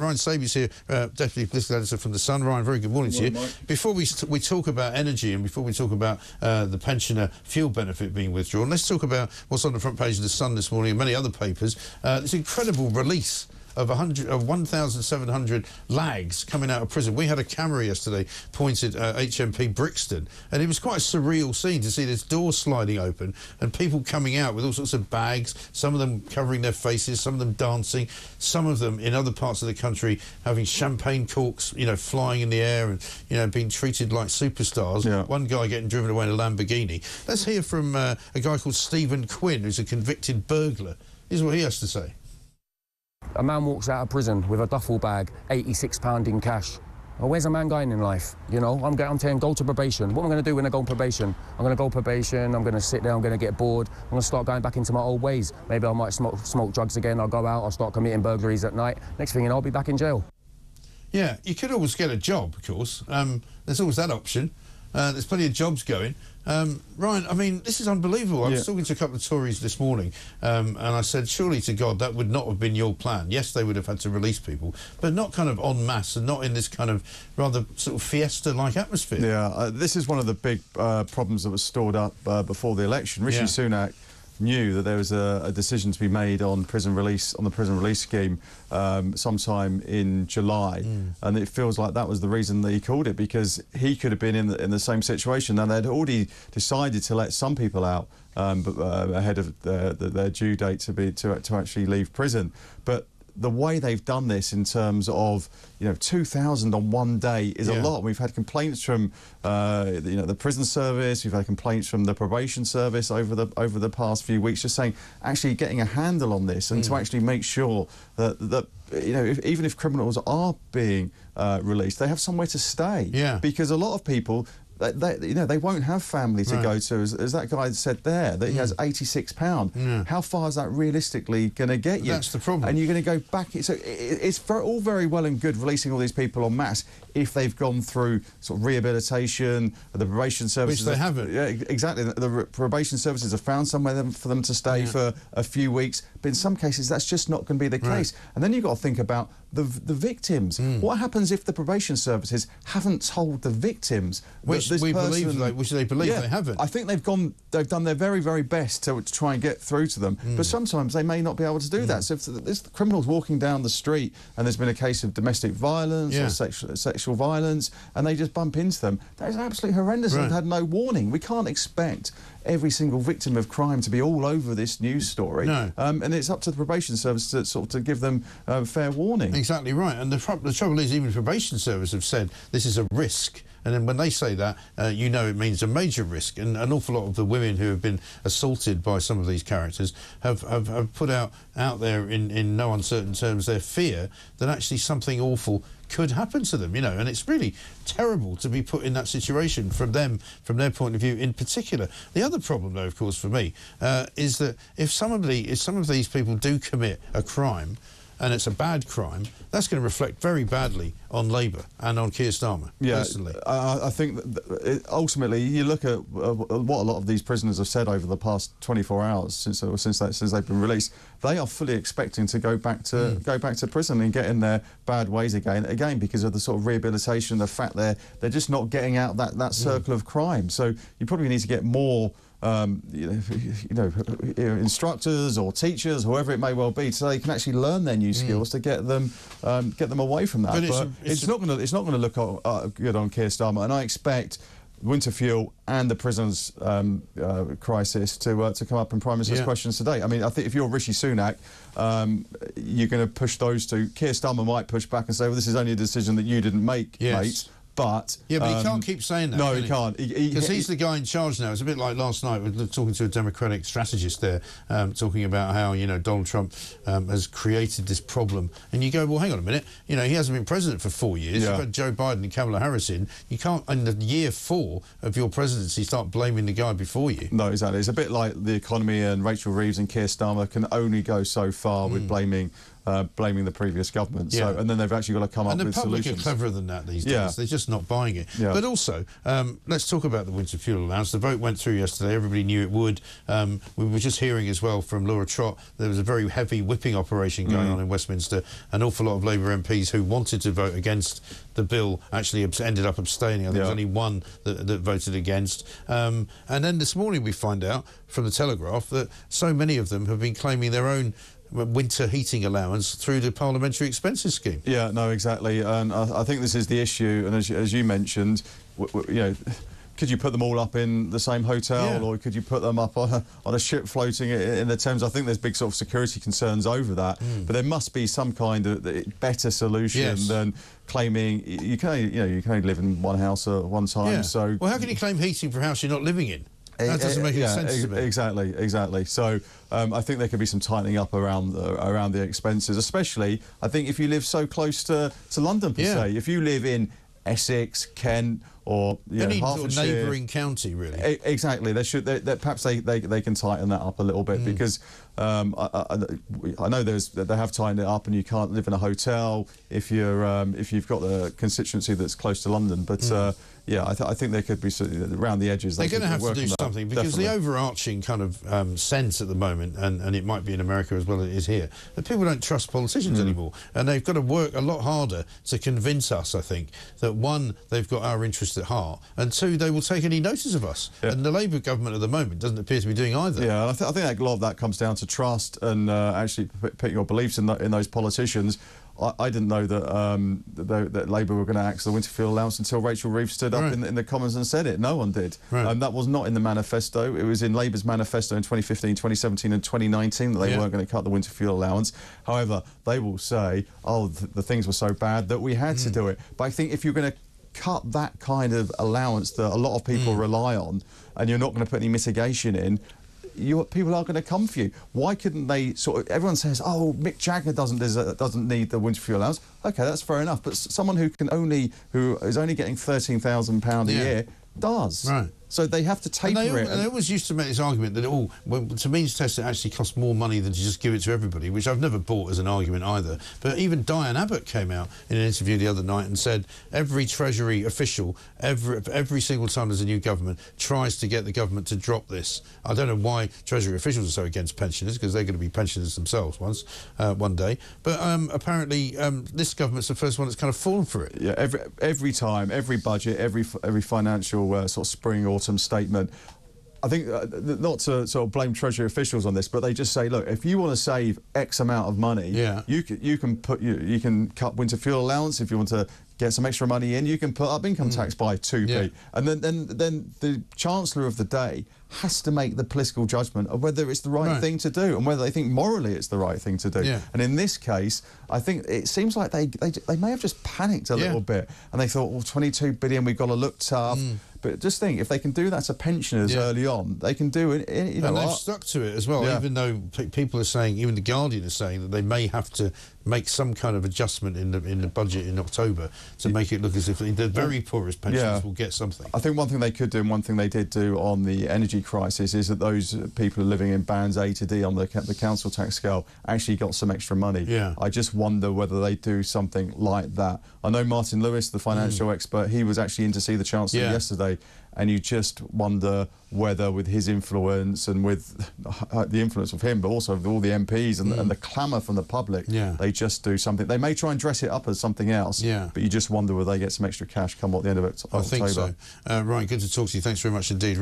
Ryan Sabey's here, Deputy Political Editor from The Sun. Ryan, very good morning to you. Mike. Before we talk about energy and before we talk about the pensioner fuel benefit being withdrawn, let's talk about what's on the front page of The Sun this morning and many other papers. This incredible release of 1,700 lags coming out of prison. We had a camera yesterday pointed at HMP Brixton, and it was quite a surreal scene to see this door sliding open and people coming out with all sorts of bags, some of them covering their faces, some of them dancing, some of them in other parts of the country having champagne corks, you know, flying in the air and, you know, being treated like superstars. Yeah. One guy getting driven away in a Lamborghini. Let's hear from a guy called Stephen Quinn, who's a convicted burglar. Here's what he has to say. A man walks out of prison with a duffel bag, £86 in cash. Well, where's a man going in life? You know, I'm saying go to probation. What am I going to do when I go on probation? I'm going to go probation, I'm going to sit there, I'm going to get bored, I'm going to start going back into my old ways. Maybe I might smoke drugs again, I'll go out, I'll start committing burglaries at night. Next thing you know, I'll be back in jail. Yeah, you could always get a job, of course. There's always that option. There's plenty of jobs going. Ryan, I mean, this is unbelievable. I was talking to a couple of Tories this morning, and I said, surely to God, that would not have been your plan. Yes, they would have had to release people, but not kind of en masse and not in this kind of rather sort of fiesta-like atmosphere. Yeah, this is one of the big problems that was stored up before the election. Rishi Sunak knew that there was a decision to be made on the prison release scheme sometime in July, and it feels like that was the reason that he called it, because he could have been in the same situation, and they'd already decided to let some people out ahead of their due date to actually leave prison. But the way they've done this in terms of, you know, 2,000 on one day is a lot. We've had complaints from, you know, the prison service. We've had complaints from the probation service over the past few weeks, just saying actually getting a handle on this and to actually make sure that you know, even if criminals are being released, they have somewhere to stay. Yeah. Because a lot of people, you know, they won't have family to go to, as that guy said there, that he has £86. How far is that realistically going to get you? That's the problem. And you're going to go back. So it's all very well and good releasing all these people en masse if they've gone through sort of rehabilitation, the probation services. Which they haven't. Yeah, exactly. The probation services have found somewhere for them to stay for a few weeks. But in some cases, that's just not going to be the case. And then you've got to think about the victims. What happens if the probation services haven't told the victims which they believe they haven't? I think they've done their very, very best to try and get through to them, but sometimes they may not be able to do that. So if there's criminals walking down the street and there's been a case of domestic violence or sexual violence and they just bump into them, that is absolutely horrendous and had no warning. We can't expect every single victim of crime to be all over this news story. And it's up to the probation service to sort of give them fair warning. Exactly right. And the trouble is, even the probation service have said this is a risk. And then when they say that, you know it means a major risk. And an awful lot of the women who have been assaulted by some of these characters have put out there in no uncertain terms their fear that actually something awful could happen to them, you know, and it's really terrible to be put in that situation from their point of view in particular. The other problem, though, of course, for me, is that if some of these people do commit a crime, and it's a bad crime, that's going to reflect very badly on Labour and on Keir Starmer, personally. I think that ultimately, you look at what a lot of these prisoners have said over the past 24 hours since they've been released. They are fully expecting to go back to prison and get in their bad ways again because of the sort of rehabilitation, the fact they're just not getting out that circle of crime. So you probably need to get more instructors or teachers, whoever it may well be, so they can actually learn their new skills to get them away from that. But it's not going to look good on Keir Starmer, and I expect Winter Fuel and the prisons crisis to come up in Prime Minister's questions today. I mean, I think if you're Rishi Sunak, you're going to push those two. Keir Starmer might push back and say, well, this is only a decision that you didn't make, mate. But he can't keep saying that. No, he can't. Because he's the guy in charge now. It's a bit like last night, we were talking to a Democratic strategist there, talking about how, you know, Donald Trump has created this problem. And you go, well, hang on a minute. You know, he hasn't been president for 4 years. You've had Joe Biden and Kamala Harris in. You can't, in the year 4 of your presidency, start blaming the guy before you. No, exactly. It's a bit like the economy, and Rachel Reeves and Keir Starmer can only go so far with blaming blaming the previous government. Yeah. So, and then they've actually got to come up with solutions. And the public are cleverer than that these days. Yeah. They're just not buying it. Yeah. But also, let's talk about the Winter Fuel Allowance. The vote went through yesterday. Everybody knew it would. We were just hearing as well from Laura Trott, there was a very heavy whipping operation going on in Westminster. An awful lot of Labour MPs who wanted to vote against the bill actually ended up abstaining. I think there was only one that voted against. And then this morning we find out from the Telegraph that so many of them have been claiming their own winter heating allowance through the parliamentary expenses scheme. Yeah, no, exactly. And I think this is the issue. And as you mentioned, you know, could you put them all up in the same hotel, or could you put them up on a ship floating in the Thames? I think there's big sort of security concerns over that. But there must be some kind of better solution than claiming you can only live in one house at one time. So, well, how can you claim heating for a house you're not living in? That doesn't make any sense to me. Exactly. So I think there could be some tightening up around the expenses, especially I think if you live so close to London per se. If you live in Essex, Kent, or any Hertfordshire, neighbouring county, really. Exactly. Perhaps they can tighten that up a little bit because I know they have tightened it up, and you can't live in a hotel if you've got the constituency that's close to London. But I think there could be around the edges. They're going to have to do something because the overarching kind of sense at the moment, and it might be in America as well as it is here, that people don't trust politicians anymore, and they've got to work a lot harder to convince us. I think that one, they've got our interests at heart, and two, they will take any notice of us. And the Labour government at the moment doesn't appear to be doing either. Yeah, and I think a lot of that comes down to trust and actually put your beliefs in those politicians. I didn't know that Labour were going to axe the Winter Fuel Allowance until Rachel Reeves stood up in the Commons and said it. No one did. That was not in the manifesto. It was in Labour's manifesto in 2015, 2017 and 2019 that they weren't going to cut the Winter Fuel Allowance. However, they will say, oh, the things were so bad that we had to do it. But I think if you're going to cut that kind of allowance that a lot of people rely on, and you're not going to put any mitigation in, people are going to come for you. Why couldn't they everyone says, oh, Mick Jagger doesn't need the Winter Fuel Allowance. OK, that's fair enough. But someone who is only getting £13,000 a year does. Right. So they have to taper it. And they always used to make this argument that, to means test, it actually costs more money than to just give it to everybody, which I've never bought as an argument either. But even Diane Abbott came out in an interview the other night and said every Treasury official, every single time there's a new government, tries to get the government to drop this. I don't know why Treasury officials are so against pensioners, because they're going to be pensioners themselves one day. But apparently this government's the first one that's kind of fallen for it. Yeah, every time, every budget, every financial sort of spring, autumn statement, I think not to sort of blame Treasury officials on this, but they just say, look, if you want to save X amount of money, you can cut Winter Fuel Allowance. If you want to get some extra money in, you can put up income tax by 2p. And then the Chancellor of the day has to make the political judgment of whether it's the right thing to do and whether they think morally it's the right thing to do. And in this case, I think it seems like they may have just panicked a little bit, and they thought, well, 22 billion, we've got to look tough. But just think, if they can do that to pensioners early on, they can do it. And they've stuck to it as well, even though people are saying, even The Guardian is saying that they may have to make some kind of adjustment in the budget in October to make it look as if the very poorest pensioners will get something. I think one thing they could do, and one thing they did do on the energy crisis, is that those people living in bands A to D on the council tax scale actually got some extra money. I just wonder whether they do something like that. I know Martin Lewis, the financial expert, he was actually in to see the Chancellor yesterday, and you just wonder whether, with his influence and with the influence of him, but also with all the MPs and the clamour from the public, they just do something. They may try and dress it up as something else, but you just wonder whether they get some extra cash come at the end of October. I think so. Ryan, good to talk to you. Thanks very much indeed.